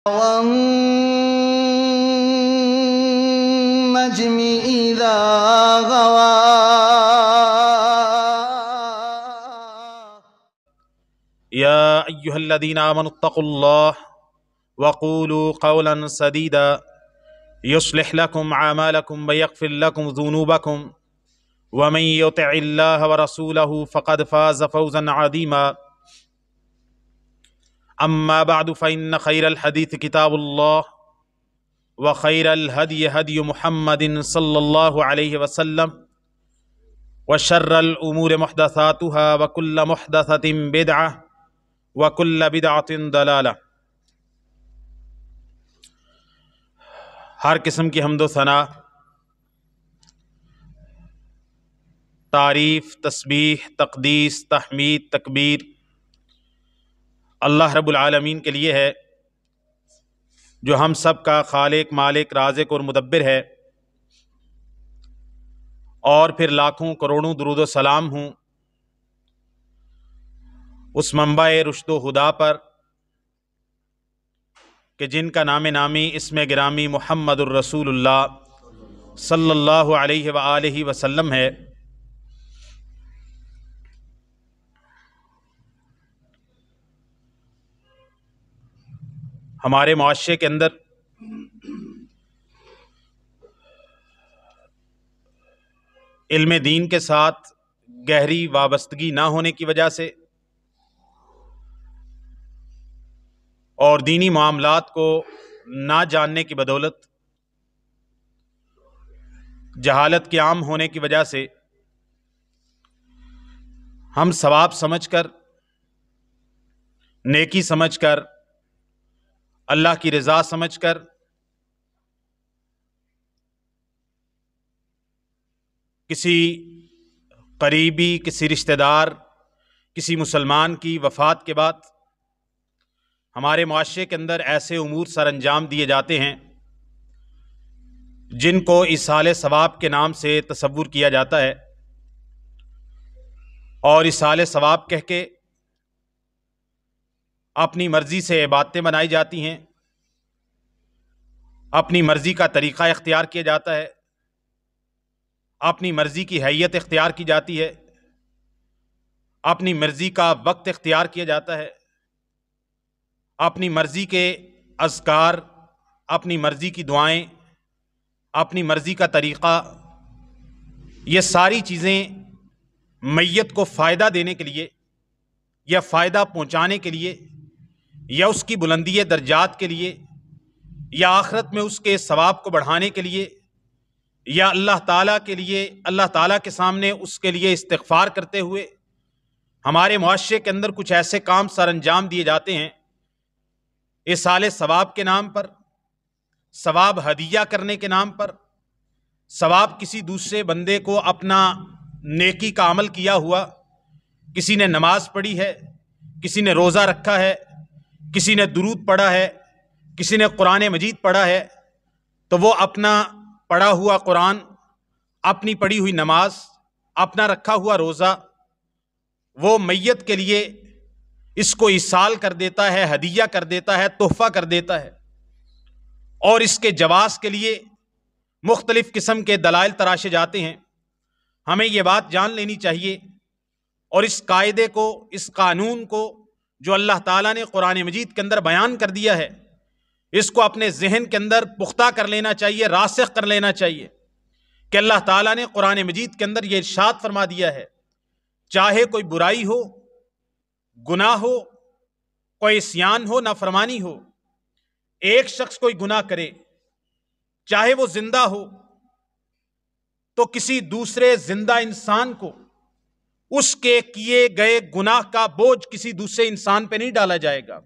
والنجم إذا غوى يا أيها الذين آمنوا اتقوا الله وقولوا قولا سديدا يصلح لكم أعمالكم ويغفر لكم ذنوبكم ومن يطع الله ورسوله فقد فاز فوزا عظيما أما بعد فإن خير الحديث كتاب الله وخير الهدي هدي محمد صلى الله عليه وسلم وشر الأمور محدثاتها وكل محدثة بدعة وكل بدعة ضلالة۔ ہر قسم کی حمد و ثنا، تعریف، تسبیح، تقدیس، تحمید، تکبیر اللہ رب العالمین کے لیے ہے، جو ہم سب کا خالق، مالک، رازق اور مدبر ہے۔ اور پھر لاکھوں کروڑوں درود و سلام ہوں اس منبع رشد و ہدا پر کہ جن کا نام نامی اسم گرامی محمد الرسول اللہ صلی اللہ علیہ وآلہ وسلم ہے۔ ہمارے معاشرے کے اندر علم دین کے ساتھ گہری وابستگی نہ ہونے کی وجہ سے اور دینی معاملات کو نہ جاننے کی بدولت، جہالت کے عام ہونے کی وجہ سے ہم ثواب سمجھ کر، نیکی سمجھ کر، اللہ کی رضا سمجھ کر کسی قریبی، کسی رشتہ دار، کسی مسلمان کی وفات کے بعد ہمارے معاشرے کے اندر ایسے امور سر انجام دیے جاتے ہیں جن کو ایصال ثواب کے نام سے تصور کیا جاتا ہے، اور ایصال ثواب کہہ کے اپنی مرضی سے عبادتیں بنائی جاتی ہیں، اپنی مرضی کا طریقہ اختیار کیا جاتا ہے، اپنی مرضی کی حیت اختیار کی جاتی ہے، اپنی مرضی کا وقت اختیار کیا جاتا ہے، اپنی مرضی کے اذکار، اپنی مرضی کی دعائیں، اپنی مرضی کا طریقہ، یہ ساری چیزیں میت کو فائدہ دینے کے لیے یا فائدہ پہنچانے کے لیے یا اس کی بلندی درجات کے لیے یا آخرت میں اس کے ثواب کو بڑھانے کے لیے یا اللہ تعالیٰ کے لیے، اللہ تعالیٰ کے سامنے اس کے لیے استغفار کرتے ہوئے ہمارے معاشرے کے اندر کچھ ایسے کام سر انجام دیے جاتے ہیں ایصال ثواب کے نام پر، ثواب ہدیہ کرنے کے نام پر، ثواب کسی دوسرے بندے کو اپنا نیکی کا عمل کیا ہوا، کسی نے نماز پڑھی ہے، کسی نے روزہ رکھا ہے، کسی نے درود پڑھا ہے، کسی نے قرآن مجید پڑھا ہے، تو وہ اپنا پڑھا ہوا قرآن، اپنی پڑھی ہوئی نماز، اپنا رکھا ہوا روزہ وہ میت کے لیے اس کو ایصال کر دیتا ہے، ہدیہ کر دیتا ہے، تحفہ کر دیتا ہے، اور اس کے جواز کے لیے مختلف قسم کے دلائل تراشے جاتے ہیں۔ ہمیں یہ بات جان لینی چاہیے اور اس قاعدے کو، اس قانون کو جو اللہ تعالیٰ نے قرآن مجید کے اندر بیان کر دیا ہے، اس کو اپنے ذہن کے اندر پختہ کر لینا چاہیے، راسخ کر لینا چاہیے کہ اللہ تعالیٰ نے قرآن مجید کے اندر یہ ارشاد فرما دیا ہے، چاہے کوئی برائی ہو، گناہ ہو، کوئی عصیان ہو، نافرمانی ہو، ایک شخص کوئی گناہ کرے، چاہے وہ زندہ ہو، تو کسی دوسرے زندہ انسان کو اس کے کیے گئے گناہ کا بوجھ کسی دوسرے انسان پہ نہیں ڈالا جائے گا،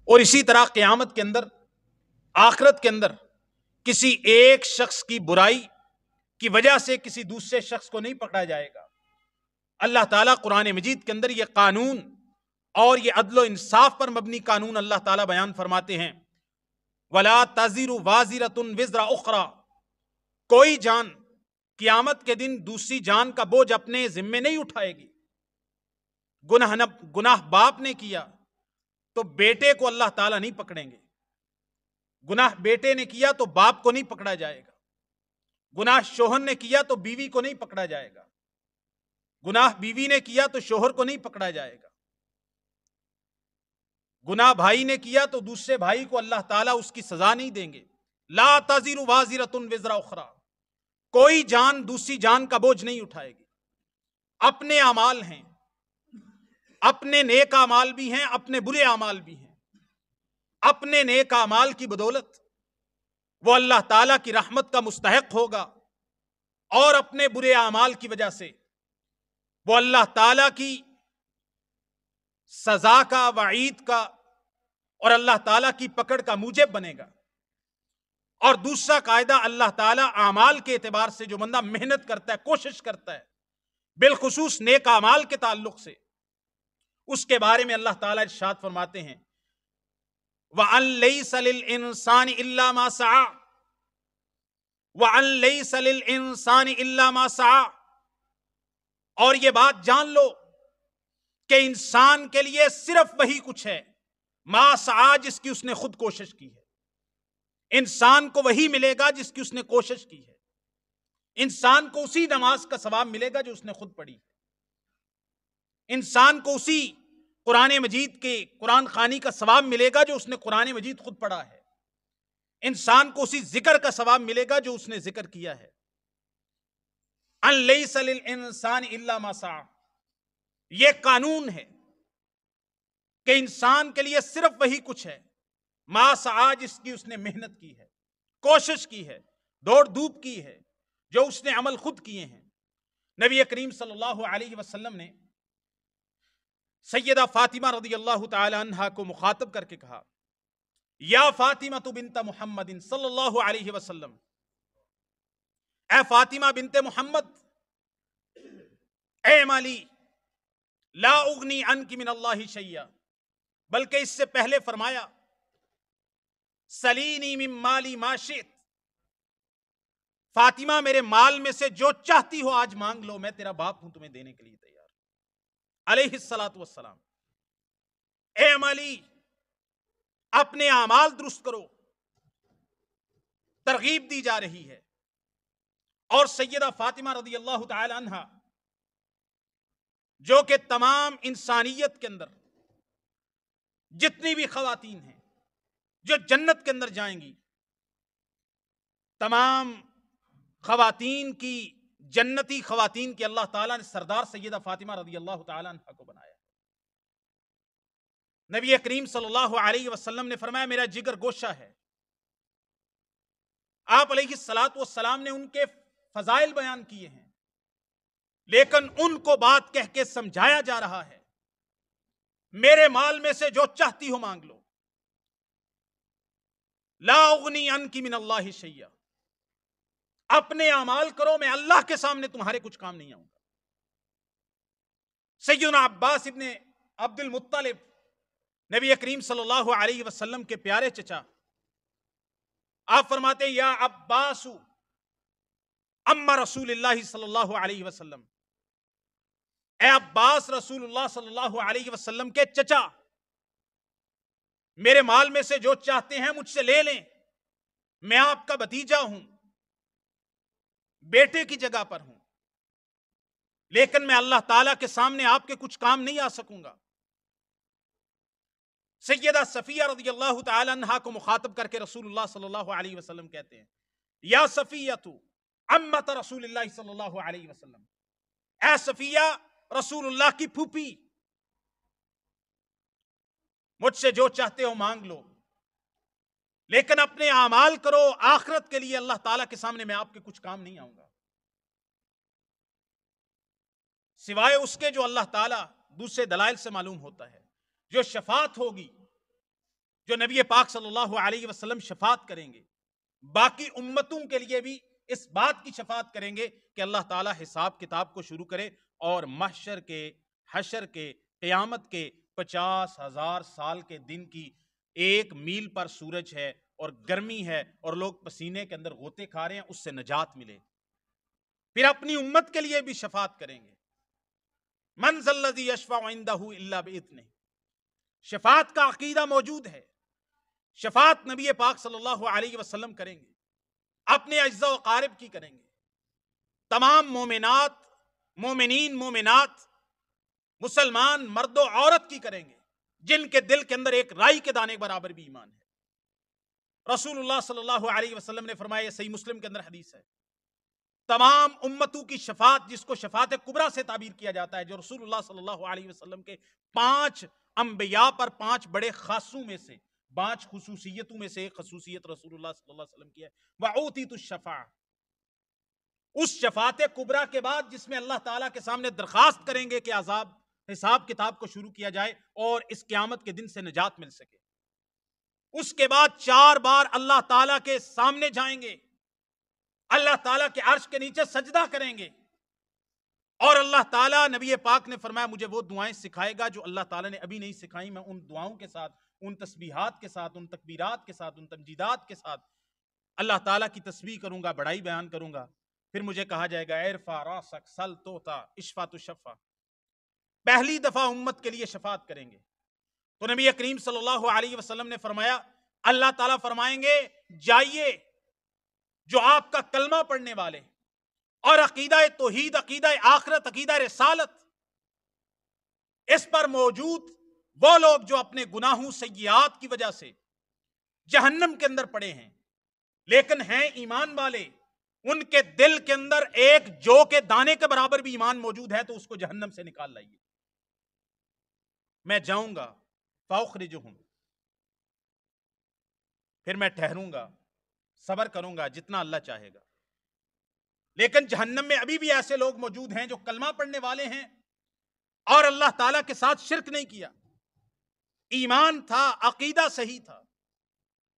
اور اسی طرح قیامت کے اندر، آخرت کے اندر کسی ایک شخص کی برائی کی وجہ سے کسی دوسرے شخص کو نہیں پکڑا جائے گا۔ اللہ تعالیٰ قرآن مجید کے اندر یہ قانون اور یہ عدل و انصاف پر مبنی قانون اللہ تعالیٰ بیان فرماتے ہیں، وَلَا تَزِرُ وَازِرَةٌ وِزْرَ أُخْرَى، کوئی جان قیامت کے دن دوسری جان کا بوجھ اپنے ذمے نہیں اٹھائے گی۔ گناہ باپ نے کیا تو بیٹے کو اللہ تعالیٰ نہیں پکڑیں گے، گناہ بیٹے نے کیا تو باپ کو نہیں پکڑا جائے گا، گناہ شوہر نے کیا تو بیوی کو نہیں پکڑا جائے گا، گناہ بیوی نے کیا تو شوہر کو نہیں پکڑا جائے گا، گناہ بھائی نے کیا تو دوسرے بھائی کو اللہ تعالیٰ اس کی سزا نہیں دیں گے۔ لا تزر وازرۃ وزر اخری، کوئی جان دوسری جان کا بوجھ نہیں اٹھائے گی۔ اپنے اعمال ہیں، اپنے نیک اعمال بھی ہیں، اپنے برے اعمال بھی ہیں۔ اپنے نیک اعمال کی بدولت وہ اللہ تعالیٰ کی رحمت کا مستحق ہوگا، اور اپنے برے اعمال کی وجہ سے وہ اللہ تعالیٰ کی سزا کا، وعید کا اور اللہ تعالیٰ کی پکڑ کا موجب بنے گا۔ اور دوسرا قاعدہ، اللہ تعالیٰ اعمال کے اعتبار سے جو بندہ محنت کرتا ہے، کوشش کرتا ہے، بالخصوص نیک اعمال کے تعلق سے، اس کے بارے میں اللہ تعالیٰ ارشاد فرماتے ہیں وَأَن لَيْسَ لِلْإِنسَانِ إِلَّا مَا سَعَى وَأَن لَيْسَ لِلْإِنسَانِ إِلَّا مَا سَعَى، اور یہ بات جان لو کہ انسان کے لیے صرف وہی کچھ ہے ما سعی، جس کی اس نے خود کوشش کی ہے۔ انسان کو وہی ملے گا جس کی اس نے کوشش کی ہے۔ انسان کو اسی نماز کا ثواب ملے گا جو اس نے خود پڑھی ہے۔ انسان کو اسی قرآن مجید کے قرآن خوانی کا ثواب ملے گا جو اس نے قرآن مجید خود پڑھا ہے۔ انسان کو اسی ذکر کا ثواب ملے گا جو اس نے ذکر کیا ہے۔ ان لیس للانسان الا ما سعی، یہ قانون ہے کہ انسان کے لیے صرف وہی کچھ ہے ما سعی، جس کی اس نے محنت کی ہے، کوشش کی ہے، دوڑ دھوپ کی ہے، جو اس نے عمل خود کیے ہیں۔ نبی کریم صلی اللہ علیہ وسلم نے سیدہ فاطمہ رضی اللہ تعالی عنہا کو مخاطب کر کے کہا یا فاطمہ بنت محمد صلی اللہ علیہ وسلم، اے فاطمہ بنت محمد، اے مالی لا اغنی عنک من اللہ شیئا، بلکہ اس سے پہلے فرمایا سلینی من مالی ما شئت، فاطمہ میرے مال میں سے جو چاہتی ہو آج مانگ لو، میں تیرا باپ ہوں، تمہیں دینے کے لیے تیار علیہ الصلوۃ والسلام۔ اے مالی اپنے اعمال درست کرو، ترغیب دی جا رہی ہے۔ اور سیدہ فاطمہ رضی اللہ تعالی عنہا، جو کہ تمام انسانیت کے اندر جتنی بھی خواتین ہیں جو جنت کے اندر جائیں گی، تمام خواتین کی، جنتی خواتین کی اللہ تعالیٰ نے سردار سیدہ فاطمہ رضی اللہ تعالیٰ عنہ کو بنایا۔ نبی کریم صلی اللہ علیہ وسلم نے فرمایا میرا جگر گوشہ ہے۔ آپ علیہ الصلوۃ والسلام نے ان کے فضائل بیان کیے ہیں، لیکن ان کو بات کہہ کے سمجھایا جا رہا ہے میرے مال میں سے جو چاہتی ہو مانگ لو، لا اغنی عنک من اللہ شیئا، اپنے اعمال کرو، میں اللہ کے سامنے تمہارے کچھ کام نہیں آؤں گا۔ سیدنا عباس ابن عبد المطلب، نبی کریم صلی اللہ علیہ وسلم کے پیارے چچا، آپ فرماتے ہیں یا عباس اما رسول اللہ صلی اللہ علیہ وسلم، اے عباس رسول اللہ صلی اللہ علیہ وسلم کے چچا، میرے مال میں سے جو چاہتے ہیں مجھ سے لے لیں، میں آپ کا بھتیجا ہوں، بیٹے کی جگہ پر ہوں، لیکن میں اللہ تعالیٰ کے سامنے آپ کے کچھ کام نہیں آ سکوں گا۔ سیدہ صفیہ رضی اللہ تعالی عنہا کو مخاطب کر کے رسول اللہ صلی اللہ علیہ وسلم کہتے ہیں یا صفیہ عمت رسول اللہ صلی اللہ علیہ وسلم، اے صفیہ رسول اللہ کی پھوپھی، مجھ سے جو چاہتے ہو مانگ لو، لیکن اپنے اعمال کرو، آخرت کے لیے اللہ تعالیٰ کے سامنے میں آپ کے کچھ کام نہیں آؤں گا، سوائے اس کے جو اللہ تعالیٰ دوسرے دلائل سے معلوم ہوتا ہے۔ جو شفاعت ہوگی، جو نبی پاک صلی اللہ علیہ وسلم شفاعت کریں گے، باقی امتوں کے لیے بھی اس بات کی شفاعت کریں گے کہ اللہ تعالیٰ حساب کتاب کو شروع کرے، اور محشر کے، حشر کے، قیامت کے 50,000 سال کے دن کی 1 میل پر سورج ہے اور گرمی ہے اور لوگ پسینے کے اندر غوطے کھا رہے ہیں، اس سے نجات ملے۔ پھر اپنی امت کے لیے بھی شفاعت کریں گے۔ من ذا الذی یشفع عندہ الا باذنہ، شفاعت کا عقیدہ موجود ہے، شفاعت نبی پاک صلی اللہ علیہ وسلم کریں گے، اپنے اجزاء و اقارب کی کریں گے، تمام مومنات، مومنین، مومنات، مسلمان مرد و عورت کی کریں گے جن کے دل کے اندر ایک رائی کے دانے برابر بھی ایمان ہے۔ رسول اللہ صلی اللہ علیہ وسلم نے فرمایا، صحیح مسلم کے اندر حدیث ہے، تمام امتوں کی شفاعت، جس کو شفاعت کبریٰ سے تعبیر کیا جاتا ہے، جو رسول اللہ صلی اللہ علیہ وسلم کے 5 انبیاء پر 5 بڑے خاصوں میں سے 5 خصوصیتوں میں سے ایک خصوصیت رسول اللہ صلی اللہ علیہ وسلم کی ہے، وَأُوتِيتُ الشَّفَاعَةَ۔ اس شفاعت کبریٰ کے بعد جس میں اللہ تعالیٰ کے سامنے درخواست کریں گے کہ عذاب حساب کتاب کو شروع کیا جائے اور اس قیامت کے دن سے نجات مل سکے، اس کے بعد 4 بار اللہ تعالیٰ کے سامنے جائیں گے، اللہ تعالیٰ کے عرش کے نیچے سجدہ کریں گے، اور اللہ تعالیٰ، نبی پاک نے فرمایا، مجھے وہ دعائیں سکھائے گا جو اللہ تعالیٰ نے ابھی نہیں سکھائی، میں ان دعاؤں کے ساتھ، ان تسبیحات کے ساتھ، ان تکبیرات کے ساتھ، ان تمجیدات کے ساتھ اللہ تعالیٰ کی تسبیح کروں گا، بڑائی بیان کروں گا۔ پھر مجھے کہا جائے گا، ارفع راسک سل توتا اشفع تشفع، پہلی دفعہ امت کے لیے شفاعت کریں گے۔ تو نبی کریم صلی اللہ علیہ وسلم نے فرمایا، اللہ تعالیٰ فرمائیں گے، جائیے جو آپ کا کلمہ پڑھنے والے اور عقیدہ توحید، عقیدہ آخرت، عقیدہ رسالت اس پر موجود وہ لوگ جو اپنے گناہوں سیئات کی وجہ سے جہنم کے اندر پڑے ہیں لیکن ہیں ایمان والے، ان کے دل کے اندر ایک جو کے دانے کے برابر بھی ایمان موجود ہے، تو اس کو جہنم سے نکال لائیے۔ میں جاؤں گا فاخرجہم، پھر میں ٹھہروں گا، صبر کروں گا جتنا اللہ چاہے گا، لیکن جہنم میں ابھی بھی ایسے لوگ موجود ہیں جو کلمہ پڑھنے والے ہیں اور اللہ تعالیٰ کے ساتھ شرک نہیں کیا، ایمان تھا، عقیدہ صحیح تھا،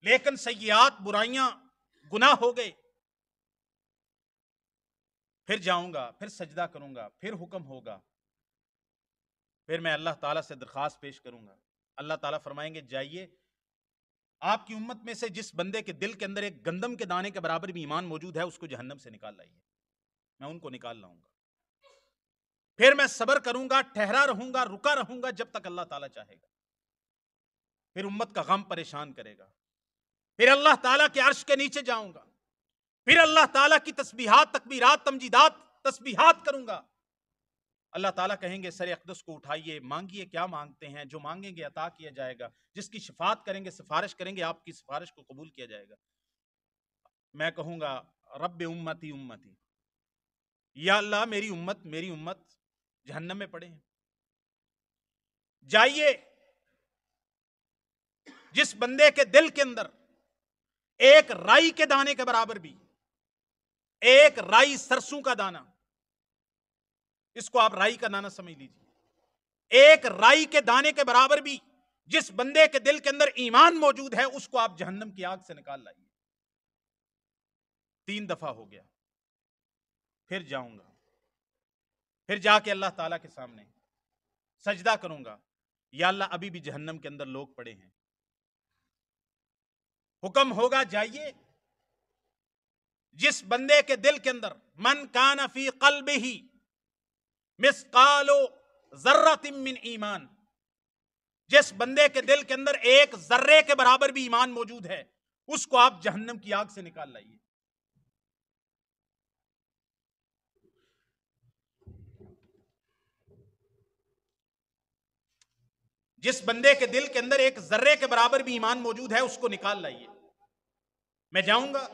لیکن سیئات، برائیاں، گناہ ہو گئے۔ پھر جاؤں گا، پھر سجدہ کروں گا، پھر حکم ہوگا، پھر میں اللہ تعالیٰ سے درخواست پیش کروں گا۔ اللہ تعالیٰ فرمائیں گے، جائیے آپ کی امت میں سے جس بندے کے دل کے اندر ایک گندم کے دانے کے برابر بھی ایمان موجود ہے، اس کو جہنم سے نکال لائیے، میں ان کو نکال لاؤں گا۔ پھر میں صبر کروں گا، ٹھہرا رہوں گا، رکا رہوں گا جب تک اللہ تعالیٰ چاہے گا۔ پھر امت کا غم پریشان کرے گا، پھر اللہ تعالیٰ کے عرش کے نیچے جاؤں گا، پھر اللہ تعالیٰ کی تسبیحات، تکبیرات، تمجیدات، تسبیحات کروں گا۔ اللہ تعالیٰ کہیں گے، سر اقدس کو اٹھائیے، مانگیے، کیا مانگتے ہیں، جو مانگیں گے عطا کیا جائے گا، جس کی شفاعت کریں گے، سفارش کریں گے، آپ کی سفارش کو قبول کیا جائے گا۔ میں کہوں گا، رب امتی امتی، یا اللہ میری امت جہنم میں پڑے ہیں، جائیے جس بندے کے دل کے اندر ایک رائی کے دانے کے برابر بھی، ایک رائی سرسوں کا دانہ، اس کو آپ رائی کا دانہ سمجھ لیجیے، ایک رائی کے دانے کے برابر بھی جس بندے کے دل کے اندر ایمان موجود ہے، اس کو آپ جہنم کی آگ سے نکال لائیے۔ 3 دفعہ ہو گیا، پھر جاؤں گا، پھر جا کے اللہ تعالیٰ کے سامنے سجدہ کروں گا، یا اللہ ابھی بھی جہنم کے اندر لوگ پڑے ہیں۔ حکم ہوگا، جائیے جس بندے کے دل کے اندر من کان فی قلبہ مثقال ذرۃ من ایمان، جس بندے کے دل کے اندر ایک ذرے کے برابر بھی ایمان موجود ہے، اس کو آپ جہنم کی آگ سے نکال لائیے۔ جس بندے کے دل کے اندر ایک ذرے کے برابر بھی ایمان موجود ہے، اس کو نکال لائیے۔ میں جاؤں گا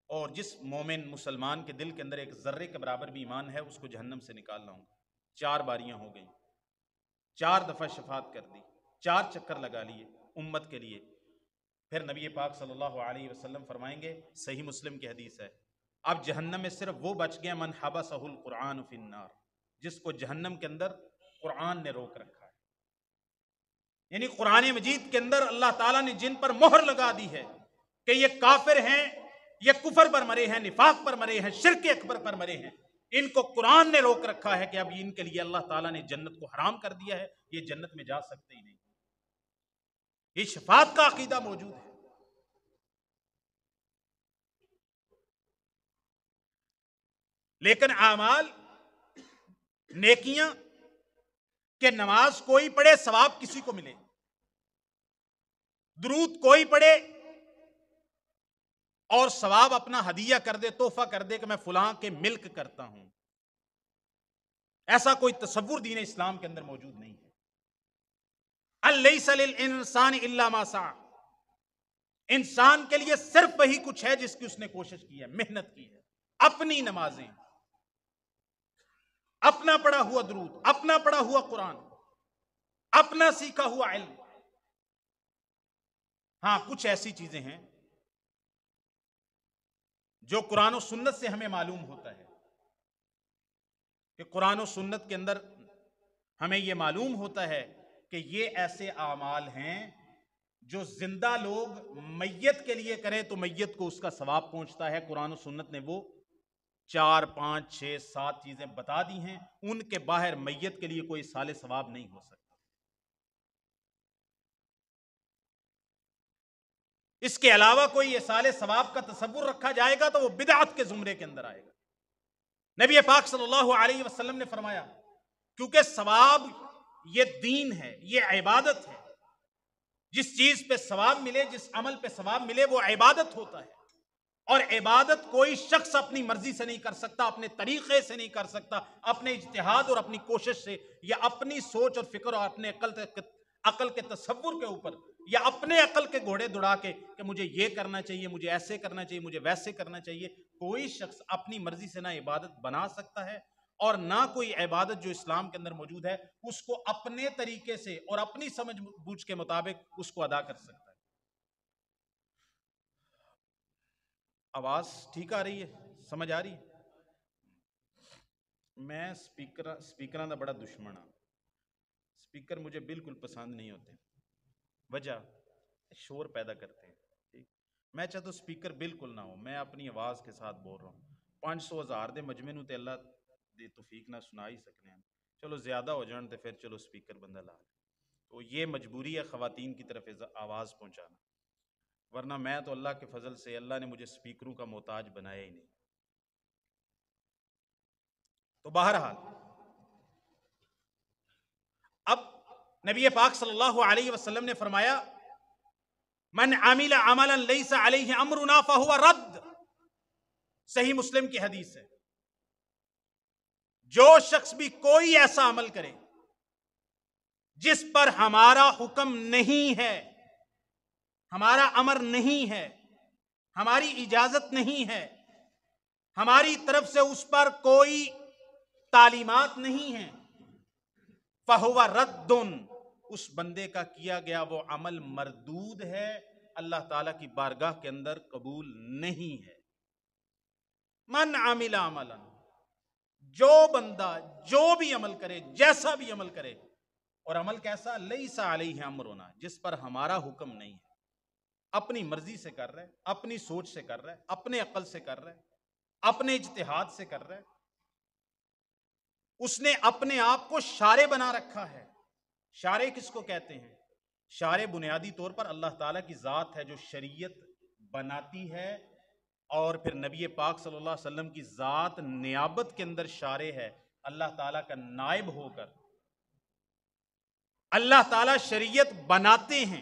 اور جس مومن مسلمان کے دل کے اندر ایک ذرے کے برابر بھی ایمان ہے، اس کو جہنم سے نکال لاؤں گا۔ 4 باریاں ہو گئیں، 4 دفعہ شفاعت کر دی، 4 چکر لگا لیے امت کے لیے۔ پھر نبی پاک صلی اللہ علیہ وسلم فرمائیں گے، صحیح مسلم کی حدیث ہے، اب جہنم میں صرف وہ بچ گیا، من حبسہ القرآن فی النار، جس کو جہنم کے اندر قرآن نے روک رکھا ہے، یعنی قرآن مجید کے اندر اللہ تعالیٰ نے جن پر مہر لگا دی ہے کہ یہ کافر ہیں، یہ کفر پر مرے ہیں، نفاق پر مرے ہیں، شرک اکبر پر مرے ہیں، ان کو قرآن نے روک رکھا ہے کہ اب ان کے لیے اللہ تعالیٰ نے جنت کو حرام کر دیا ہے، یہ جنت میں جا سکتے ہی نہیں۔ یہ شفاعت کا عقیدہ موجود ہے۔ لیکن اعمال، نیکیاں کہ نماز کوئی پڑھے ثواب کسی کو ملے، درود کوئی پڑھے اور ثواب اپنا ہدیہ کر دے، تحفہ کر دے کہ میں فلاں کے ملک کرتا ہوں، ایسا کوئی تصور دین اسلام کے اندر موجود نہیں ہے۔ الیس للانسان الا ما سعی، انسان کے لیے صرف وہی کچھ ہے جس کی اس نے کوشش کی ہے، محنت کی ہے۔ اپنی نمازیں، اپنا پڑھا ہوا درود، اپنا پڑھا ہوا قرآن، اپنا سیکھا ہوا علم۔ ہاں کچھ ایسی چیزیں ہیں جو قرآن و سنت سے ہمیں معلوم ہوتا ہے کہ قرآن و سنت کے اندر ہمیں یہ معلوم ہوتا ہے کہ یہ ایسے اعمال ہیں جو زندہ لوگ میت کے لیے کریں تو میت کو اس کا ثواب پہنچتا ہے۔ قرآن و سنت نے وہ 4 5 6 7 چیزیں بتا دی ہیں، ان کے باہر میت کے لیے کوئی ایصال ثواب نہیں ہو سکتا۔ اس کے علاوہ کوئی ایصال ثواب کا تصور رکھا جائے گا تو وہ بدعت کے زمرے کے اندر آئے گا۔ نبی پاک صلی اللہ علیہ وسلم نے فرمایا کیونکہ ثواب یہ دین ہے، یہ عبادت ہے، جس چیز پہ ثواب ملے، جس عمل پہ ثواب ملے وہ عبادت ہوتا ہے، اور عبادت کوئی شخص اپنی مرضی سے نہیں کر سکتا، اپنے طریقے سے نہیں کر سکتا، اپنے اجتہاد اور اپنی کوشش سے، یا اپنی سوچ اور فکر اور اپنے عقل کے تصور کے اوپر، یا اپنے عقل کے گھوڑے دوڑا کے کہ مجھے یہ کرنا چاہیے، مجھے ایسے کرنا چاہیے، مجھے ویسے کرنا چاہیے۔ کوئی شخص اپنی مرضی سے نہ عبادت بنا سکتا ہے اور نہ کوئی عبادت جو اسلام کے اندر موجود ہے اس کو اپنے طریقے سے اور اپنی سمجھ بوجھ کے مطابق اس کو ادا کر سکتا ہے۔ آواز ٹھیک آ رہی ہے؟ سمجھ آ رہی ہے؟ میں سپیکراں دا بڑا دشمن ہاں۔ سپیکر مجھے بالکل پسند نہیں ہوتے، وجہ شور پیدا کرتے ہیں۔ ٹھیک، میں چاہتا ہوں سپیکر بالکل نہ ہو، میں اپنی آواز کے ساتھ بول رہا ہوں۔ 500,000 دے مجمع نوں تے اللہ دی توفیق نہ سنا ہی سکنے ہیں، چلو زیادہ ہو جان تے پھر چلو سپیکر بندہ لا لے۔ تو یہ مجبوری ہے خواتین کی طرف آواز پہنچانا، ورنہ میں تو اللہ کے فضل سے اللہ نے مجھے سپیکروں کا محتاج بنایا ہی نہیں۔ تو بہرحال اب نبی پاک صلی اللہ علیہ وسلم نے فرمایا من عمل عملا لیس علیہ امرنا فہو رد، صحیح مسلم کی حدیث ہے۔ جو شخص بھی کوئی ایسا عمل کرے جس پر ہمارا حکم نہیں ہے، ہمارا امر نہیں ہے، ہماری اجازت نہیں ہے، ہماری طرف سے اس پر کوئی تعلیمات نہیں ہیں، فَهُوَ رَدٌّ، اس بندے کا کیا گیا وہ عمل مردود ہے، اللہ تعالیٰ کی بارگاہ کے اندر قبول نہیں ہے۔ من عمل عملا، جو بندہ جو بھی عمل کرے، جیسا بھی عمل کرے، اور عمل کیسا؟ لیس علیہ امرنا، جس پر ہمارا حکم نہیں ہے، اپنی مرضی سے کر رہے، اپنی سوچ سے کر رہے، اپنے عقل سے کر رہے، اپنے اجتہاد سے کر رہے، اس نے اپنے آپ کو شارع بنا رکھا ہے۔ شارع کس کو کہتے ہیں؟ شارع بنیادی طور پر اللہ تعالیٰ کی ذات ہے جو شریعت بناتی ہے، اور پھر نبی پاک صلی اللہ علیہ وسلم کی ذات نیابت کے اندر شارع ہے، اللہ تعالیٰ کا نائب ہو کر اللہ تعالیٰ شریعت بناتے ہیں۔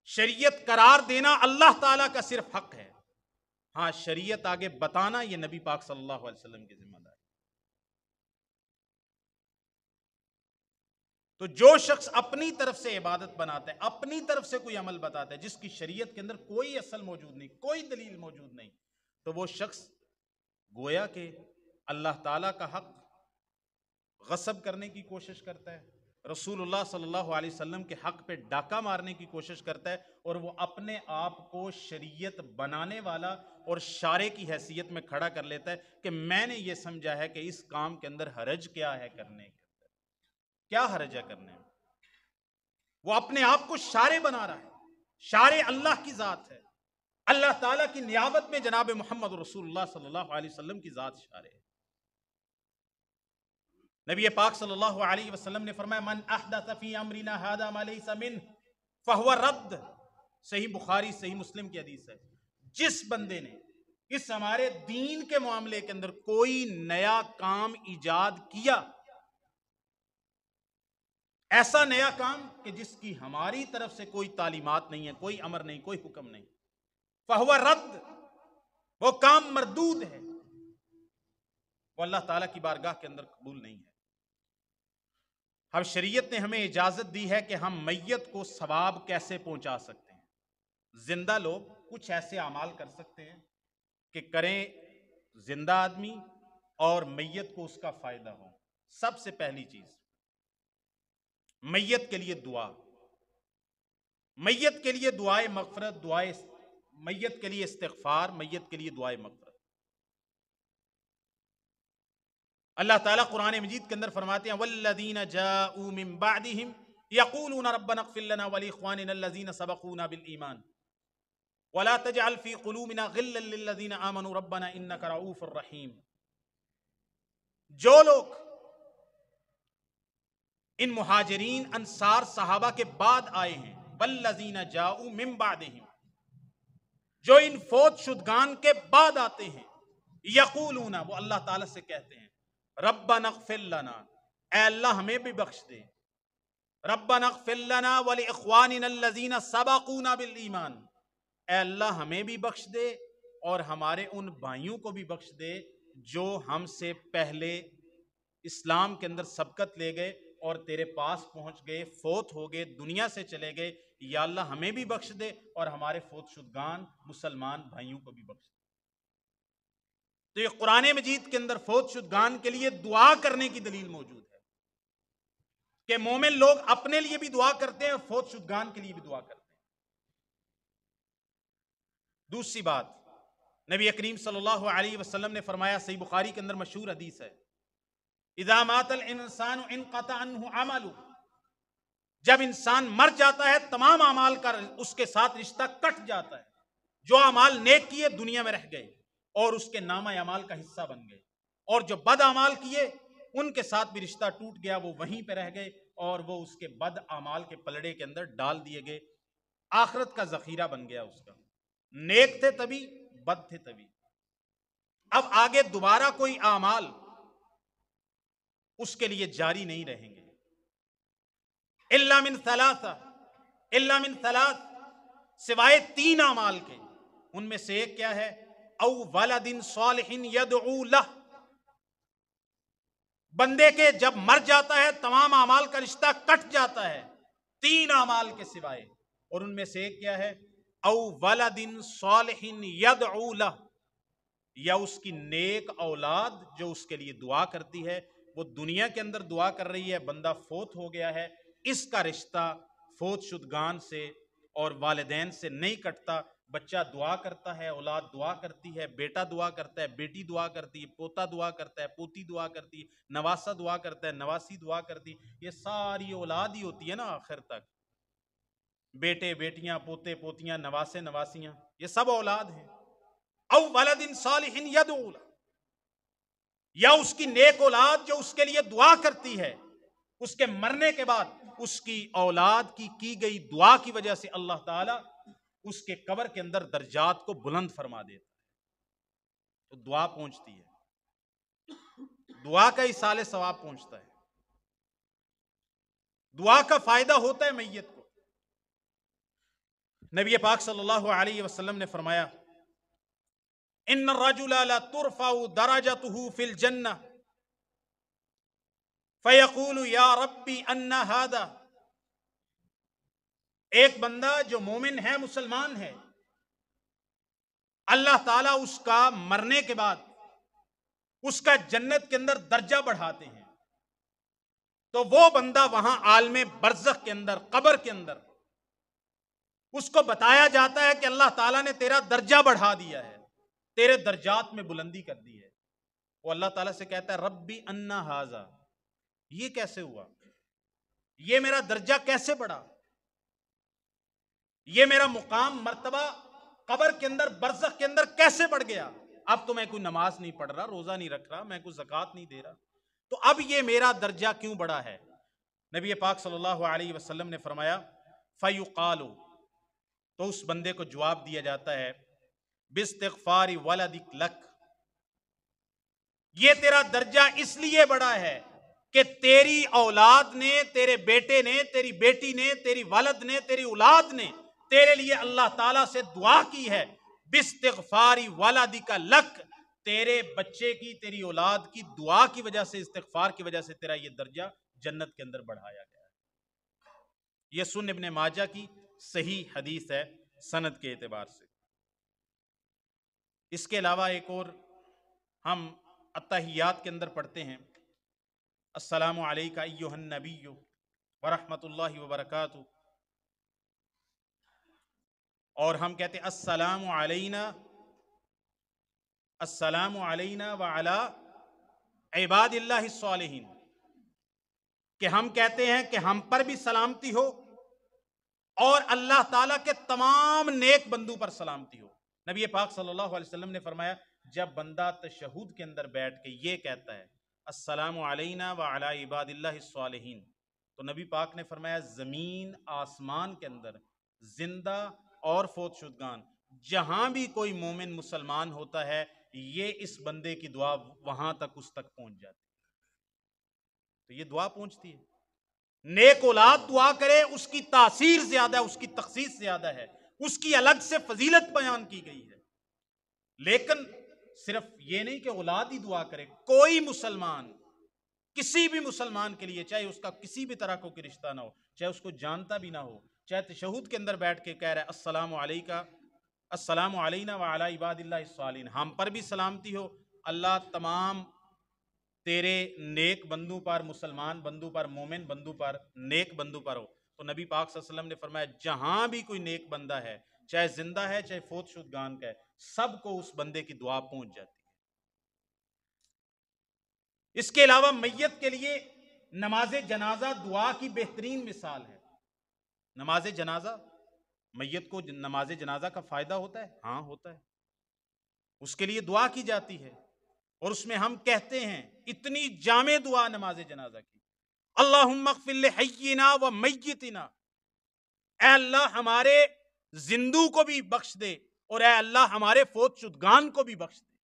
شریعت قرار دینا اللہ تعالیٰ کا صرف حق ہے، ہاں شریعت آگے بتانا یہ نبی پاک صلی اللہ علیہ وسلم کی ذمہ داری۔ تو جو شخص اپنی طرف سے عبادت بناتا ہے، اپنی طرف سے کوئی عمل بتاتا ہے جس کی شریعت کے اندر کوئی اصل موجود نہیں، کوئی دلیل موجود نہیں، تو وہ شخص گویا کہ اللہ تعالیٰ کا حق غصب کرنے کی کوشش کرتا ہے، رسول اللہ صلی اللہ علیہ وسلم کے حق پہ ڈاکہ مارنے کی کوشش کرتا ہے، اور وہ اپنے آپ کو شریعت بنانے والا اور شارع کی حیثیت میں کھڑا کر لیتا ہے کہ میں نے یہ سمجھا ہے کہ اس کام کے اندر حرج کیا ہے کرنے کے اندر، کیا حرج ہے کرنے میں؟ وہ اپنے آپ کو شارع بنا رہا ہے۔ شارع اللہ کی ذات ہے، اللہ تعالیٰ کی نیابت میں جناب محمد رسول اللہ صلی اللہ علیہ وسلم کی ذات شارع ہے۔ نبی پاک صلی اللہ علیہ وسلم نے فرمایا من احدث فی امرنا ھذا ما لیس منہ فہو رد، صحیح بخاری صحیح مسلم کی حدیث ہے۔ جس بندے نے اس ہمارے دین کے معاملے کے اندر کوئی نیا کام ایجاد کیا ایسا نیا کام کہ جس کی ہماری طرف سے کوئی تعلیمات نہیں ہے، کوئی امر نہیں، کوئی حکم نہیں، فہو رد، وہ کام مردود ہے، وہ اللہ تعالیٰ کی بارگاہ کے اندر قبول نہیں ہے۔ اب شریعت نے ہمیں اجازت دی ہے کہ ہم میت کو ثواب کیسے پہنچا سکتے ہیں۔ زندہ لوگ کچھ ایسے اعمال کر سکتے ہیں کہ کریں زندہ آدمی اور میت کو اس کا فائدہ ہو۔ سب سے پہلی چیز، میت کے لیے دعا، میت کے لیے دعائے مغفرت، میت کے لیے استغفار، میت کے لیے دعائے مغفرت۔ اللہ تعالیٰ قرآن مجید کے اندر فرماتے ہیں والذین جاءوا من بعدہم یقولون ربنا اغفر لنا ولاخواننا الذین سبقونا بالایمان ولا تجعل في قلوبنا غلا للذین آمنوا ربنا انک رؤوف رحیم۔ جو لوگ ان مہاجرین انصار صحابہ کے بعد آئے ہیں، والذین جاءوا من بعدہم، جو ان فوت شدگان کے بعد آتے ہیں، یقولون، وہ اللہ تعالیٰ سے کہتے ہیں ربنا اغفر لنا، اے اللہ ہمیں بھی بخش دے، ربنا اغفر لنا ولاخواننا الذین سبقونا بالایمان، اے اللہ ہمیں بھی بخش دے اور ہمارے ان بھائیوں کو بھی بخش دے جو ہم سے پہلے اسلام کے اندر سبقت لے گئے اور تیرے پاس پہنچ گئے، فوت ہو گئے، دنیا سے چلے گئے، یا اللہ ہمیں بھی بخش دے اور ہمارے فوت شدگان مسلمان بھائیوں کو بھی بخش دے۔ تو یہ قرآن مجید کے اندر فوت شدگان کے لیے دعا کرنے کی دلیل موجود ہے کہ مومن لوگ اپنے لیے بھی دعا کرتے ہیں اور فوت شدگان کے لیے بھی دعا کرتے ہیں۔ دوسری بات، نبی کریم صلی اللہ علیہ وسلم نے فرمایا، صحیح بخاری کے اندر مشہور حدیث ہے، اذا مات الانسان انقطع عنہ عملہ، جب انسان مر جاتا ہے تمام اعمال کا اس کے ساتھ رشتہ کٹ جاتا ہے۔ جو اعمال نیک کیے دنیا میں رہ گئے اور اس کے نامہ اعمال کا حصہ بن گئے، اور جو بد اعمال کیے ان کے ساتھ بھی رشتہ ٹوٹ گیا، وہ وہیں پہ رہ گئے اور وہ اس کے بد اعمال کے پلڑے کے اندر ڈال دیے گئے، آخرت کا ذخیرہ بن گیا اس کا۔ نیک تھے تبھی، بد تھے تبھی۔ اب آگے دوبارہ کوئی اعمال اس کے لیے جاری نہیں رہیں گے، الا من ثلاث، سوائے 3 اعمال کے۔ ان میں سے ایک کیا ہے؟ او ولد صالح یدعو لہ، بندے کے جب مر جاتا ہے تمام اعمال کا رشتہ کٹ جاتا ہے 3 اعمال کے سوائے، اور ان میں سے ایک کیا ہے؟ او ولد صالح یدعو لہ، یا اس کی نیک اولاد جو اس کے لیے دعا کرتی ہے۔ وہ دنیا کے اندر دعا کر رہی ہے، بندہ فوت ہو گیا ہے، اس کا رشتہ فوت شدگان سے اور والدین سے نہیں کٹتا۔ بچہ دعا کرتا ہے، اولاد دعا کرتی ہے، بیٹا دعا کرتا ہے، بیٹی دعا کرتی ہے، پوتا دعا کرتا ہے، پوتی دعا کرتی ہے، نواسا دعا کرتا ہے، نواسی دعا کرتی ہے۔ یہ ساری اولاد ہی ہوتی ہے نا آخر تک، بیٹے بیٹیاں، پوتے پوتیاں، نواسے نواسیاں، یہ سب اولاد ہیں۔ او ولد صالح یدعو لہ، یا اس کی نیک اولاد جو اس کے لیے دعا کرتی ہے، اس کے مرنے کے بعد اس کی اولاد کی گئی دعا کی وجہ سے اللہ تعالیٰ اس کے قبر کے اندر درجات کو بلند فرما دیتا ہے۔ تو دعا پہنچتی ہے، دعا کا ایصال ثواب پہنچتا ہے، دعا کا فائدہ ہوتا ہے میت کو۔ نبی پاک صلی اللہ علیہ وسلم نے فرمایا، ان الرجل لا ترفع درجته في الجنة فيقول یا ربی ان هذا، ایک بندہ جو مومن ہے، مسلمان ہے، اللہ تعالیٰ اس کا مرنے کے بعد اس کا جنت کے اندر درجہ بڑھاتے ہیں۔ تو وہ بندہ وہاں عالم برزخ کے اندر، قبر کے اندر اس کو بتایا جاتا ہے کہ اللہ تعالیٰ نے تیرا درجہ بڑھا دیا ہے، تیرے درجات میں بلندی کر دی ہے۔ وہ اللہ تعالیٰ سے کہتا ہے ربی انا ہاذا، یہ کیسے ہوا، یہ میرا درجہ کیسے بڑھا، یہ میرا مقام مرتبہ قبر کے اندر برزخ کے اندر کیسے بڑھ گیا؟ اب تو میں کوئی نماز نہیں پڑھ رہا، روزہ نہیں رکھ رہا، میں کوئی زکوٰۃ نہیں دے رہا، تو اب یہ میرا درجہ کیوں بڑھا ہے؟ نبی پاک صلی اللہ علیہ وسلم نے فرمایا فیقال، تو اس بندے کو جواب دیا جاتا ہے باستغفار ولدک لک، یہ تیرا درجہ اس لیے بڑا ہے کہ تیری اولاد نے، تیرے بیٹے نے، تیری بیٹی نے، تیری والد نے، تیری اولاد نے تیرے لیے اللہ تعالیٰ سے دعا کی ہے، باستغفاری ولدک لک، تیرے بچے کی، تیری اولاد کی دعا کی وجہ سے، استغفار کی وجہ سے تیرا یہ درجہ جنت کے اندر بڑھایا گیا ہے۔ یہ سنن ابن ماجہ کی صحیح حدیث ہے سند کے اعتبار سے۔ اس کے علاوہ ایک اور ہم اتحیات کے اندر پڑھتے ہیں، السلام علیکہ ایہا النبی ورحمۃ اللہ وبرکاتہ، اور ہم کہتے ہیں السلام علینا وعلی عباد اللہ الصالحین، کہ ہم کہتے ہیں کہ ہم پر بھی سلامتی ہو اور اللہ تعالیٰ کے تمام نیک بندوں پر سلامتی ہو۔ نبی پاک صلی اللہ علیہ وسلم نے فرمایا جب بندہ تشہد کے اندر بیٹھ کے یہ کہتا ہے السلام علینا وعلی عباد اللہ الصالحین، تو نبی پاک نے فرمایا زمین آسمان کے اندر زندہ اور فوت شدگان جہاں بھی کوئی مومن مسلمان ہوتا ہے، یہ اس بندے کی دعا وہاں تک اس تک پہنچ جاتی ہے۔ تو یہ دعا پہنچتی ہے۔ نیک اولاد دعا کرے، اس کی تاثیر زیادہ ہے، اس کی تخصیص زیادہ ہے، اس کی الگ سے فضیلت بیان کی گئی ہے۔ لیکن صرف یہ نہیں کہ اولاد ہی دعا کرے، کوئی مسلمان کسی بھی مسلمان کے لیے، چاہے اس کا کسی بھی طرح کو کوئی رشتہ نہ ہو، چاہے اس کو جانتا بھی نہ ہو، چاہے تشہد کے اندر بیٹھ کے کہہ رہا ہے السلام علیکہ السلام علینا وعلی عباد اللہ الصالحین، ہم پر بھی سلامتی ہو، اللہ تمام تیرے نیک بندوں پر، مسلمان بندوں پر، مومن بندوں پر، نیک بندوں پر ہو۔ تو نبی پاک صلی اللہ علیہ وسلم نے فرمایا جہاں بھی کوئی نیک بندہ ہے، چاہے زندہ ہے چاہے فوت شدگان کا ہے، سب کو اس بندے کی دعا پہنچ جاتی ہے۔ اس کے علاوہ میت کے لیے نماز جنازہ دعا کی بہترین مثال ہے۔ نماز جنازہ، میت کو نماز جنازہ کا فائدہ ہوتا ہے؟ ہاں ہوتا ہے، اس کے لیے دعا کی جاتی ہے، اور اس میں ہم کہتے ہیں اتنی جامع دعا نماز جنازہ کی، اللہم اغفر لحینا و میتنا، اے اللہ ہمارے زندوں کو بھی بخش دے اور اے اللہ ہمارے فوت شدگان کو بھی بخش دے۔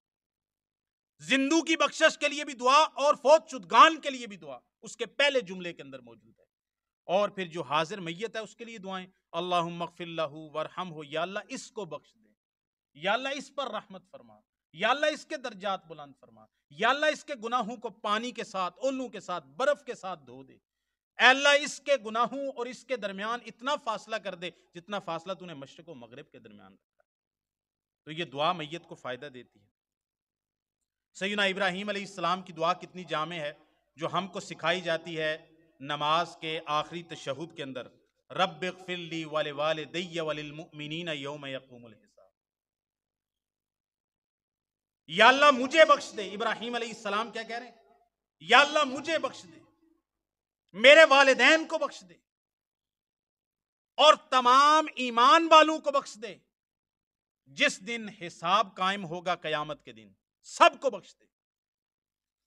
زندوں کی بخشش کے لیے بھی دعا اور فوت شدگان کے لیے بھی دعا اس کے پہلے جملے کے اندر موجود ہے۔ اور پھر جو حاضر میت ہے اس کے لیے دعائیں، اللہم اغفر لہ ورحمہ، یا اللہ اس کو بخش دے، یا اللہ اس پر رحمت فرما، یا اللہ اس کے درجات بلند فرما، یا اللہ اس کے گناہوں کو پانی کے ساتھ، اولوں کے ساتھ، برف کے ساتھ دھو دے، اے اللہ اس کے گناہوں اور اس کے درمیان اتنا فاصلہ کر دے جتنا فاصلہ تو نے مشرق و مغرب کے درمیان رکھا ہے۔ تو یہ دعا میت کو فائدہ دیتی ہے۔ سیدنا ابراہیم علیہ السلام کی دعا کتنی جامع ہے، جو ہم کو سکھائی جاتی ہے نماز کے آخری تشہد کے اندر، رب اغفر لی ولوالدی وللمؤمنین یوم یقوم الحساب، یا اللہ مجھے بخش دے۔ ابراہیم علیہ السلام کیا کہہ رہے ہیں؟ یا اللہ مجھے بخش دے، میرے والدین کو بخش دے، اور تمام ایمان والوں کو بخش دے، جس دن حساب قائم ہوگا قیامت کے دن سب کو بخش دے۔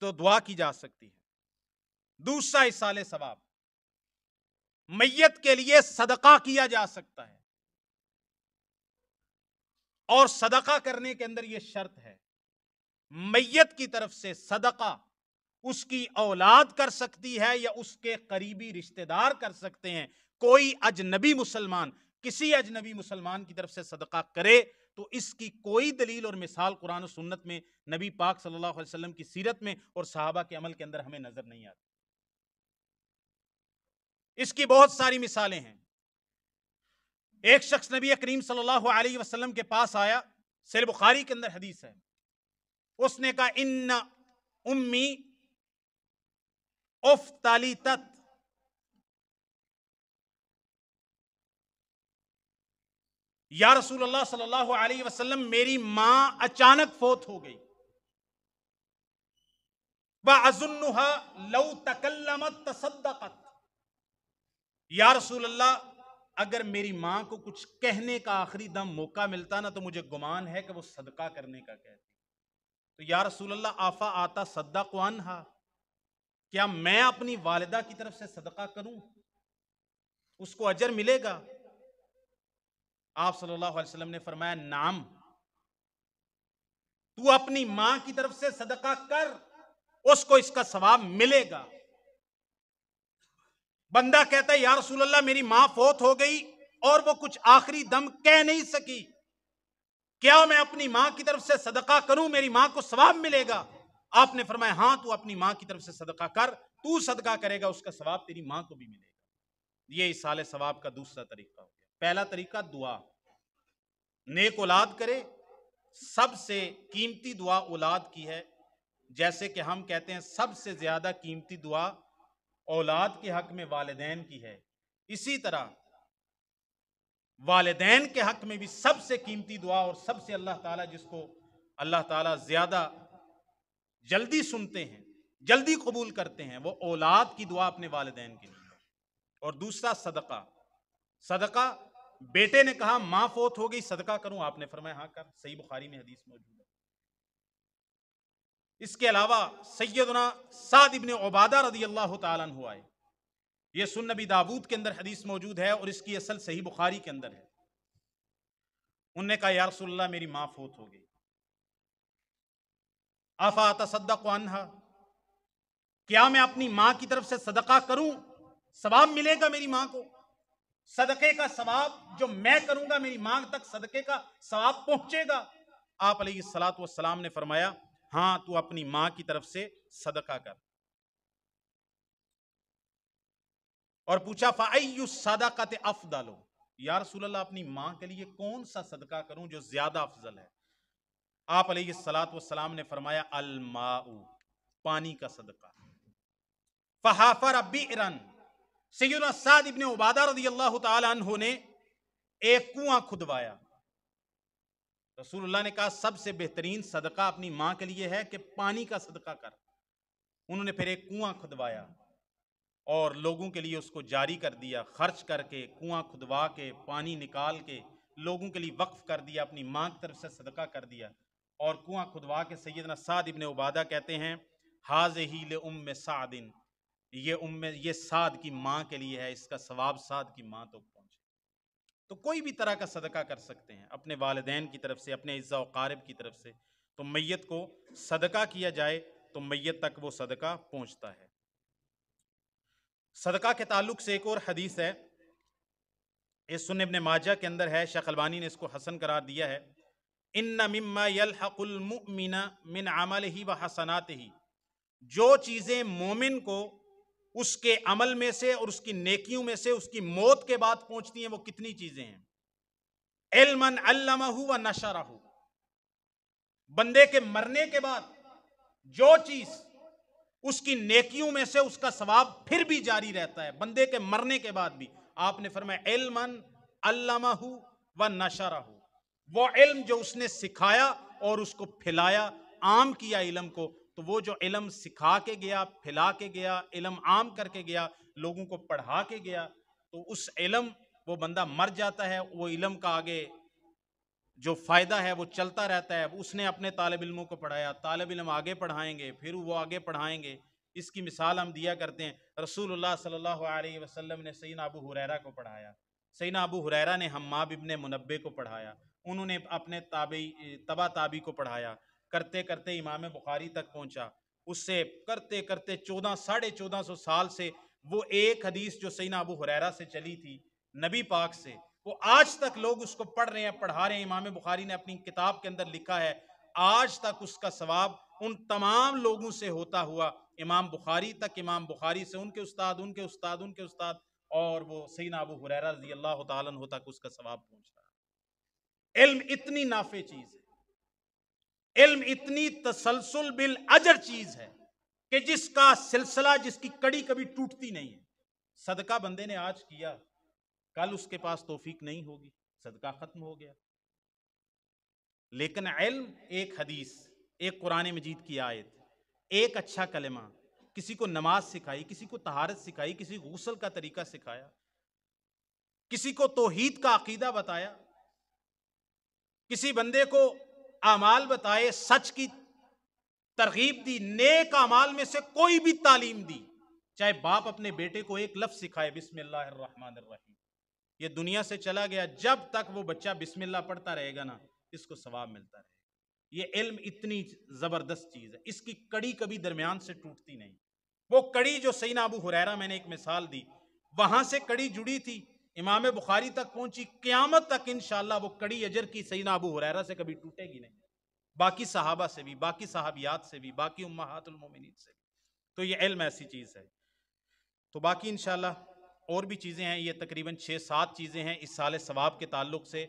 تو دعا کی جا سکتی ہے۔ دوسرا ایصال ثواب، میت کے لیے صدقہ کیا جا سکتا ہے، اور صدقہ کرنے کے اندر یہ شرط ہے، میت کی طرف سے صدقہ اس کی اولاد کر سکتی ہے یا اس کے قریبی رشتہ دار کر سکتے ہیں۔ کوئی اجنبی مسلمان کسی اجنبی مسلمان کی طرف سے صدقہ کرے تو اس کی کوئی دلیل اور مثال قرآن و سنت میں، نبی پاک صلی اللہ علیہ وسلم کی سیرت میں اور صحابہ کے عمل کے اندر ہمیں نظر نہیں آتی۔ اس کی بہت ساری مثالیں ہیں۔ ایک شخص نبی کریم صلی اللہ علیہ وسلم کے پاس آیا، صحیح بخاری کے اندر حدیث ہے، اس نے کہا ان امی افتلیتت، یا رسول اللہ صلی اللہ علیہ وسلم میری ماں اچانک فوت ہو گئی، وَأَظُنُّهَا لَوْ تَكَلَّمَتْ تَصَدَّقَتْ، یا رسول اللہ اگر میری ماں کو کچھ کہنے کا آخری دم موقع ملتا نا تو مجھے گمان ہے کہ وہ صدقہ کرنے کا کہتی۔ تو یا رسول اللہ آفا آتا صدق عنہا، کیا میں اپنی والدہ کی طرف سے صدقہ کروں، اس کو اجر ملے گا؟ آپ صلی اللہ علیہ وسلم نے فرمایا نعم، تو اپنی ماں کی طرف سے صدقہ کر، اس کو اس کا ثواب ملے گا۔ بندہ کہتا ہے یا رسول اللہ میری ماں فوت ہو گئی اور وہ کچھ آخری دم کہہ نہیں سکی، کیا میں اپنی ماں کی طرف سے صدقہ کروں، میری ماں کو ثواب ملے گا؟ آپ نے فرمایا ہاں، تو اپنی ماں کی طرف سے صدقہ کر، تو صدقہ کرے گا اس کا ثواب تیری ماں کو بھی ملے گا۔ یہ ایصال ثواب کا دوسرا طریقہ ہو گیا۔ پہلا طریقہ دعا، نیک اولاد کرے۔ سب سے قیمتی دعا اولاد کی ہے، جیسے کہ ہم کہتے ہیں سب سے زیادہ قیمتی دعا اولاد کے حق میں والدین کی ہے، اسی طرح والدین کے حق میں بھی سب سے قیمتی دعا اور سب سے اللہ تعالیٰ جس کو اللہ تعالیٰ زیادہ جلدی سنتے ہیں، جلدی قبول کرتے ہیں، وہ اولاد کی دعا اپنے والدین کے لیے۔ اور دوسرا صدقہ، صدقہ بیٹے نے کہا ماں فوت ہو گئی صدقہ کروں، آپ نے فرمایا ہاں کر، صحیح بخاری میں حدیث موجود ہے۔ اس کے علاوہ سیدنا سعد ابن عبادہ رضی اللہ تعالیٰ عنہ آئے، یہ سنن نبی داود کے اندر حدیث موجود ہے اور اس کی اصل صحیح بخاری کے اندر ہے۔ انہوں نے کہا یا رسول اللہ میری ماں فوت ہو گئی، افا تصدق عنہا، کیا میں اپنی ماں کی طرف سے صدقہ کروں، ثواب ملے گا میری ماں کو؟ صدقے کا ثواب جو میں کروں گا میری ماں تک صدقے کا ثواب پہنچے گا؟ آپ علیہ الصلوۃ والسلام نے فرمایا ہاں، تو اپنی ماں کی طرف سے صدقہ کر۔ اور پوچھا فَأَيُّ الصَّدَقَةِ أَفْضَلُ، یا رسول اللہ اپنی ماں کے لیے کون سا صدقہ کروں جو زیادہ افضل ہے؟ آپ علیہ الصلوۃ والسلام نے فرمایا الماء، پانی کا صدقہ۔ فَحَفَرَ بِئْرًا، سیدنا سعد ابن عبادہ رضی اللہ تعالی عنہ نے ایک کنواں کھدوایا۔ رسول اللہ نے کہا سب سے بہترین صدقہ اپنی ماں کے لیے ہے کہ پانی کا صدقہ کر۔ انہوں نے پھر ایک کنواں کھدوایا اور لوگوں کے لیے اس کو جاری کر دیا، خرچ کر کے کنواں کھدوا کے پانی نکال کے لوگوں کے لیے وقف کر دیا، اپنی ماں کی طرف سے صدقہ کر دیا۔ اور کنواں کھدوا کے سیدنا سعد ابن عبادہ کہتے ہیں ھذہ لأم سعد، یہ سعد کی ماں کے لیے ہے، اس کا ثواب سعد کی ماں تک پہنچے۔ تو کوئی بھی طرح کا صدقہ کر سکتے ہیں اپنے والدین کی طرف سے، اپنے اعزاء و اقارب کی طرف سے، تو میت کو صدقہ کیا جائے تو میت تک وہ صدقہ پہنچتا ہے۔ صدقہ کے تعلق سے ایک اور حدیث ہے، اس سنن ابن ماجہ کے اندر ہے، شیخ البانی نے اس کو حسن قرار دیا ہے۔ ان مما یلحق المؤمن من عملہ وحسناتہ، جو چیزیں مومن کو اس کے عمل میں سے اور اس کی نیکیوں میں سے اس کی موت کے بعد پہنچتی ہیں، وہ کتنی چیزیں ہیں؟ علما علمہ ونشرہ، بندے کے مرنے کے بعد جو چیز اس کی نیکیوں میں سے اس کا ثواب پھر بھی جاری رہتا ہے بندے کے مرنے کے بعد بھی، آپ نے فرمایا علما علمہ ونشرہ، وہ علم جو اس نے سکھایا اور اس کو پھیلایا، عام کیا علم کو، تو وہ جو علم سکھا کے گیا، پھیلا کے گیا، علم عام کر کے گیا، لوگوں کو پڑھا کے گیا، تو اس علم، وہ بندہ مر جاتا ہے، وہ علم کا آگے جو فائدہ ہے وہ چلتا رہتا ہے۔ اس نے اپنے طالب علموں کو پڑھایا، طالب علم آگے پڑھائیں گے، پھر وہ آگے پڑھائیں گے۔ اس کی مثال ہم دیا کرتے ہیں، رسول اللہ صلی اللہ علیہ وسلم نے سیدنا ابو ہریرہ کو پڑھایا، سیدنا ابو ہریرہ نے حماد ابن منبہ کو پڑھایا، انہوں نے اپنے تبع تابعی کو پڑھایا، کرتے کرتے امام بخاری تک پہنچا، اس سے کرتے کرتے 1450 سال سے وہ ایک حدیث جو سیدنا ابو ہریرہ سے چلی تھی نبی پاک سے، وہ آج تک لوگ اس کو پڑھ رہے ہیں، پڑھا رہے ہیں۔ امام بخاری نے اپنی کتاب کے اندر لکھا ہے آج تک اس کا ثواب ان تمام لوگوں سے ہوتا ہوا امام بخاری تک، امام بخاری سے ان کے استاد، ان کے استاد، ان کے استاد، اور وہ سیدنا ابو ہریرہ رضی اللہ تعالیٰ عنہ تک اس کا ثواب پہنچ رہا ہے۔ علم اتنی نافع چیز ہے، علم اتنی تسلسل بالاجر چیز ہے کہ جس کا سلسلہ، جس کی کڑی کبھی ٹوٹتی نہیں ہے۔ صدقہ بندے نے آج کیا، کل اس کے پاس توفیق نہیں ہوگی، صدقہ ختم ہو گیا۔ لیکن علم، ایک حدیث، ایک قرآن مجید کی آیت، ایک اچھا کلمہ، کسی کو نماز سکھائی، کسی کو طہارت سکھائی، کسی کو غسل کا طریقہ سکھایا، کسی کو توحید کا عقیدہ بتایا، کسی بندے کو اعمال بتائے، سچ کی ترغیب دی، نیک اعمال میں سے کوئی بھی تعلیم دی، چاہے باپ اپنے بیٹے کو ایک لفظ سکھائے بسم اللہ الرحمن الرحیم، یہ دنیا سے چلا گیا، جب تک وہ بچہ بسم اللہ پڑھتا رہے گا نا اس کو ثواب ملتا رہے گا۔ یہ علم اتنی زبردست چیز ہے، اس کی کڑی کبھی درمیان سے ٹوٹتی نہیں۔ وہ کڑی جو سیدنا ابو ہریرہ، میں نے ایک مثال دی، وہاں سے کڑی جڑی تھی، امام بخاری تک پہنچی، قیامت تک انشاءاللہ وہ کڑی اجر کی سیدنا ابو ہریرہ سے کبھی ٹوٹے گی نہیں، باقی صحابہ سے بھی، باقی صحابیات سے بھی، باقی امہات المومنین سے بھی۔ تو یہ علم ایسی چیز ہے۔ تو باقی انشاءاللہ اور بھی چیزیں ہیں، یہ تقریباً 6-7 چیزیں ہیں اس سال ثواب کے تعلق سے،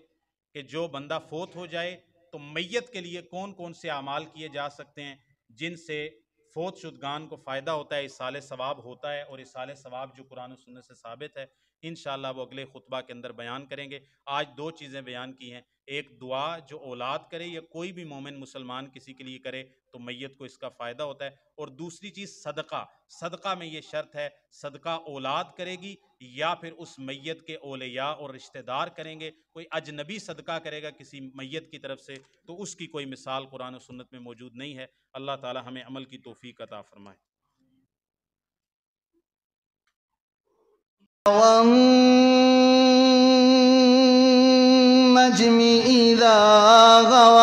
کہ جو بندہ فوت ہو جائے تو میت کے لیے کون کون سے اعمال کیے جا سکتے ہیں جن سے فوت شدگان کو فائدہ ہوتا ہے، اصال ثواب ہوتا ہے، اور اصال ثواب جو قرآن و سنت سے ثابت ہے انشاءاللہ وہ اگلے خطبہ کے اندر بیان کریں گے۔ آج 2 چیزیں بیان کی ہیں، ایک دعا جو اولاد کرے یا کوئی بھی مومن مسلمان کسی کے لیے کرے تو میت کو اس کا فائدہ ہوتا ہے، اور دوسری چیز صدقہ۔ صدقہ میں یہ شرط ہے، صدقہ اولاد کرے گی یا پھر اس میت کے اولیاء اور رشتہ دار کریں گے۔ کوئی اجنبی صدقہ کرے گا کسی میت کی طرف سے تو اس کی کوئی مثال قرآن و سنت میں موجود نہیں ہے۔ اللہ تعالی ہمیں عمل کی توفیق عطا فرمائے۔ والنجم إذا غوى